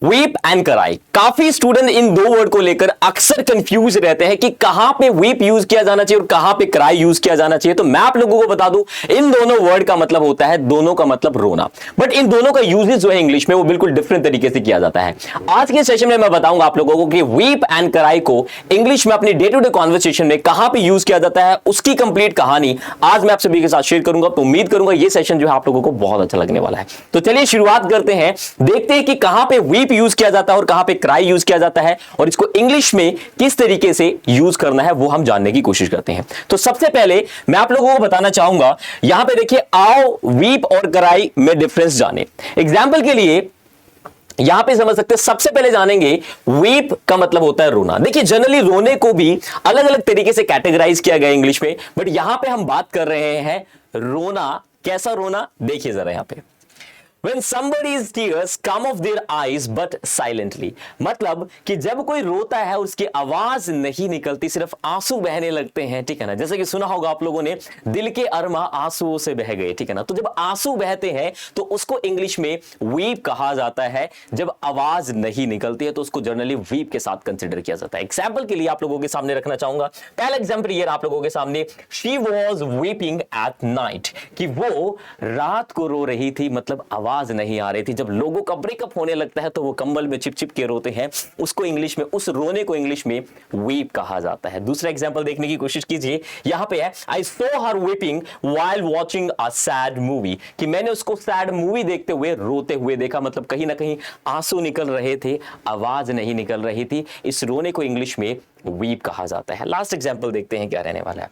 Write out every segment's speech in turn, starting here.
Weep and कराई। काफी student in दो वर्ड को लेकर अक्सर कंफ्यूज रहते हैं कि कहां पे वीप यूज किया जाना चाहिए और कहां पे क्राई यूज किया जाना चाहिए। तो मैं आप लोगों को बता दूं, इन दोनों वर्ड का मतलब होता है, दोनों का मतलब रोना, बट इन दोनों का यूजेस जो है इंग्लिश में वो बिल्कुल डिफरेंट तरीके से किया जाता है। आज के सेशन में मैं बताऊंगा आप लोगों को कि वीप एंड कराई को इंग्लिश में अपनी डे टू डे कॉन्वर्सेशन में कहां पे यूज किया जाता है, उसकी कंप्लीट कहानी आज मैं आप सभी के साथ शेयर करूंगा। तो उम्मीद करूंगा ये सेशन जो है आप लोगों को बहुत अच्छा लगने वाला है। तो चलिए शुरुआत करते हैं, देखते हैं कि कहां पे वीप यूज किया जाता है और कहां पे क्राई यूज किया जाता है और इसको इंग्लिश में किस तरीके से यूज करना है वो हम जानने की कोशिश करते हैं। तो सबसे पहले मैं आप लोगों को बताना चाहूंगा, यहां पे देखिए, आओ वीप और क्राई में डिफरेंस जाने। एग्जाम्पल के लिए यहां पे समझ सकते हैं, सबसे पहले जानेंगे वीप का मतलब होता है रोना। देखिए जनरली रोने को भी अलग अलग तरीके से कैटेगराइज किया गया इंग्लिश में, बट यहां पे हम बात कर रहे हैं रोना। कैसा रोना, देखिए जरा यहां पे, When somebody's tears come off their eyes but silently, मतलब कि जब कोई रोता है उसकी आवाज नहीं निकलती, सिर्फ आंसू बहने लगते हैं, ठीक है ना। जैसे कि सुना होगा आप लोगों ने, दिल के अरमा आंसुओं से बह गए, ठीक है ना। तो जब आंसू बहते हैं तो उसको इंग्लिश में वीप कहा जाता है। जब आवाज नहीं निकलती है तो उसको जनरली वीप के साथ कंसिडर किया जाता है। एग्जाम्पल के लिए आप लोगों के सामने रखना चाहूंगा, पहला एग्जाम्पल ये आप लोगों के सामने, she was weeping at night, कि वो रात को रो रही थी, मतलब आवाज नहीं आ रही थी। जब लोगों का ब्रेकअप होने लगता है तो वो कंबल में चिप चिप के रोते हैं, उसको इंग्लिश में, उस रोने को इंग्लिश में वीप कहा जाता है। दूसरा एग्जांपल देखने की कोशिश कीजिए, यहां पे है, I saw her weeping while watching a sad movie, कि मैंने उसको सैड मूवी देखते हुए रोते हुए देखा, मतलब कहीं ना कहीं आंसू निकल रहे थे, आवाज नहीं निकल रही थी। इस रोने को इंग्लिश में वीप कहा जाता है। लास्ट एग्जांपल देखते हैं क्या रहने वाला है।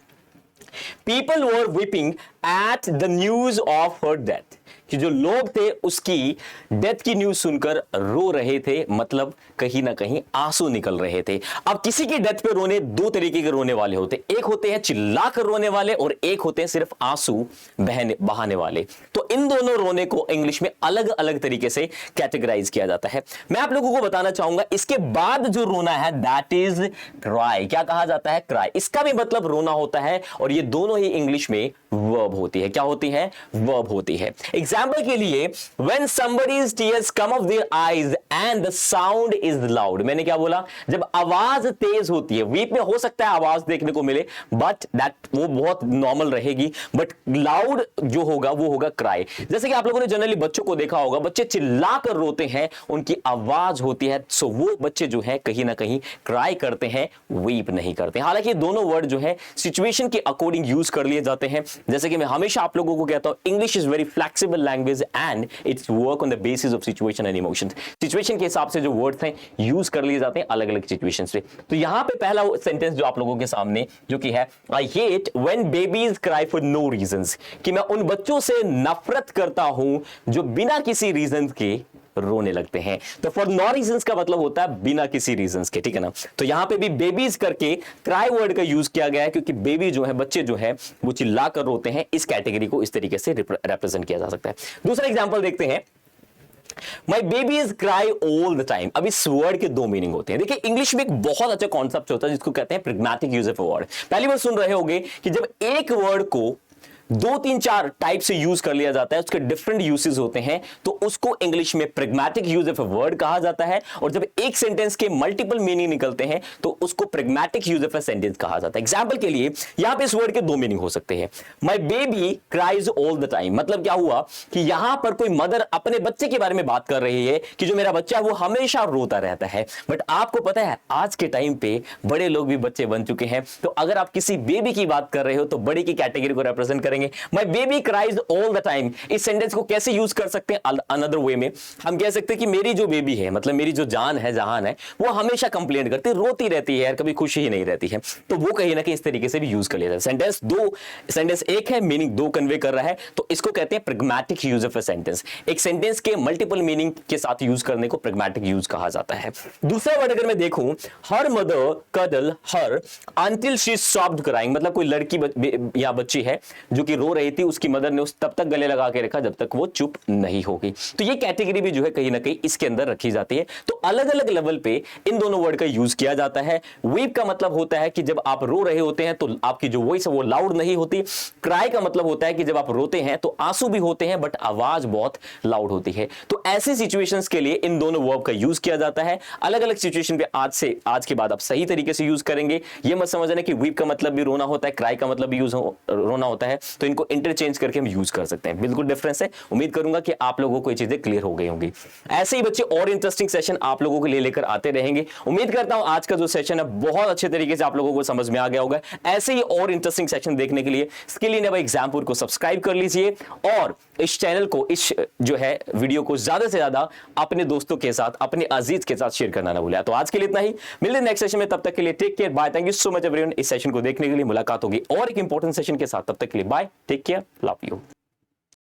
People were weeping at the news of her death, कि जो लोग थे उसकी डेथ की न्यूज सुनकर रो रहे थे, मतलब कहीं ना कहीं आंसू निकल रहे थे। अब किसी की डेथ पे रोने दो तरीके के रोने वाले होते, एक होते हैं चिल्लाकर रोने वाले और एक होते हैं सिर्फ आंसू बहाने वाले। तो इन दोनों रोने को इंग्लिश में अलग अलग तरीके से कैटेगराइज किया जाता है। मैं आप लोगों को बताना चाहूंगा, इसके बाद जो रोना है दैट इज क्राई। क्या कहा जाता है? क्राई। इसका भी मतलब रोना होता है और ये दोनों ही इंग्लिश में वर्ब होती है। क्या होती है? वर्ब होती है। एग्जाम्पल के लिए, when somebody's tears come off their eyes and the sound is loud, मैंने क्या बोला? जब आवाज तेज होती है, वीप में हो सकता है आवाज देखने को मिले, बट दैट वो बहुत नॉर्मल रहेगी, बट लाउड जो होगा वो होगा क्राई। जैसे कि आप लोगों ने जनरली बच्चों को देखा होगा, बच्चे चिल्लाकर रोते हैं, उनकी आवाज होती है, सो वो बच्चे जो है कहीं ना कहीं क्राई करते हैं, वीप नहीं करते। हालांकि दोनों वर्ड जो है सिचुएशन के अकॉर्डिंग यूज कर लिए जाते हैं। जैसे कि मैं हमेशा आप लोगों को कहता हूं, English is very flexible language and it's work on the basis of situation and emotions. Situation के हिसाब से जो वर्ड्स हैं यूज कर लिए जाते हैं अलग अलग सिचुएशंस पे। तो यहां पे पहला सेंटेंस जो आप लोगों के सामने जो कि है, I hate when babies cry for no reasons, कि मैं उन बच्चों से नफरत करता हूं जो बिना किसी रीजन के रोने लगते हैं। तो फॉर नो रीजंस का मतलब होता है बिना किसी रीजंस के, ठीक है ना। तो यहां पे भी बेबीज करके क्राई वर्ड का यूज किया गया है, क्योंकि बेबी जो है, बच्चे जो है वो चिल्ला कर रोते हैं। इस कैटेगरी को इस तरीके से रिप्रेजेंट किया जा सकता है। दूसरा एग्जांपल देखते हैं, My babies cry all the time। अब इस वर्ड के दो मीनिंग होते हैं। देखिए इंग्लिश में एक बहुत अच्छा कॉन्सेप्ट होता है जिसको कहते हैं प्रेग्मेटिक यूज ऑफ अ वर्ड। पहली बार सुन रहे होंगे कि जब एक वर्ड को दो तीन चार टाइप से यूज कर लिया जाता है, उसके डिफरेंट यूसेस होते हैं, तो उसको इंग्लिश में प्रेग्मेटिक यूज ऑफ अ वर्ड कहा जाता है। और जब एक सेंटेंस के मल्टीपल मीनिंग निकलते हैं तो उसको प्रेग्मेटिक यूज ऑफ अ सेंटेंस कहा जाता है। एग्जांपल के लिए यहां पे इस वर्ड के दो मीनिंग हो सकते हैं। My baby cries all the time, मतलब क्या हुआ कि यहां पर कोई मदर अपने बच्चे के बारे में बात कर रही है कि जो मेरा बच्चा है वो हमेशा रोता रहता है। बट आपको पता है आज के टाइम पे बड़े लोग भी बच्चे बन चुके हैं, तो अगर आप किसी बेबी की बात कर रहे हो तो बड़ी की कैटेगरी को रिप्रेजेंट करेंगे। My baby cries all the time. इस सेंटेंस को कैसे यूज कर सकते हैं? अनदर वे में हम कह सकते हैं कि मेरी जो बेबी है, मतलब मेरी जो जान है, जहान है, वो हमेशा कंप्लेंट करती है, रोती रहती है यार, कभी खुशी ही नहीं रहती है। तो वो कहीं ना कहीं इस तरीके से भी यूज कर लिया जाता है। सेंटेंस एक है, मीनिंग दो कन्वे कर रहा है, तो इसको कहते हैं प्रेग्मेटिक यूज ऑफ अ सेंटेंस। एक सेंटेंस के मल्टीपल मीनिंग के साथ यूज करने को प्रेग्मेटिक यूज कहा जाता है। दूसरा वर्ड अगर मैं देखूं, her mother cuddle her until she stopped crying, मतलब कोई लड़की या बच्ची है जो कि रो रही थी, उसकी मदर ने उस तब तक गले लगा के रखा जब तक वो चुप नहीं हो गई। तो ये कैटेगरी भी जो है कहीं ना कहीं इसके अंदर रखी जाती है। तो अलग अलग लेवल पे इन दोनों वर्ड का यूज किया जाता है। वीप का मतलब होता है कि जब आप रो रहे होते हैं तो आपकी जो वॉइस है वो लाउड नहीं होती। क्राई का मतलब होता है कि जब आप रोते हैं तो आंसू भी होते हैं बट आवाज बहुत लाउड होती है। तो ऐसे सिचुएशंस के लिए इन दोनों वर्ब का यूज किया जाता है। अलग अलग सिचुएशन पे आज के बाद आप सही तरीके से यूज करेंगे। ये मत समझना कि वीप का मतलब भी रोना होता है, क्राई का मतलब भी रोना होता है, तो इनको इंटरचेंज करके हम यूज कर सकते हैं। बिल्कुल डिफरेंस है। उम्मीद करूंगा कि आप लोगों को ये चीजें क्लियर हो गई होंगी। ऐसे ही बच्चे और इंटरेस्टिंग सेशन आप लोगों को लेकर आते रहेंगे। उम्मीद करता हूं आज का जो सेशन है बहुत अच्छे तरीके से आप लोगों को समझ में आ गया होगा। ऐसे ही और इंटरेस्टिंग सेशन देखने के लिए स्किल इन एग्जामपुर को सब्सक्राइब कर लीजिए और इस चैनल को, इस जो है वीडियो को ज्यादा से ज्यादा अपने दोस्तों के साथ, अपने अजीज के साथ शेयर करना ना भूलें। तो आज के लिए इतना ही, मिलते हैं नेक्स्ट सेशन में। तब तक के लिए take care, bye. Thank you so much everyone. इस सेशन को देखने के लिए मुलाकात होगी और एक इंपॉर्टेंट सेशन के साथ। तब तक के लिए bye, take care, love you.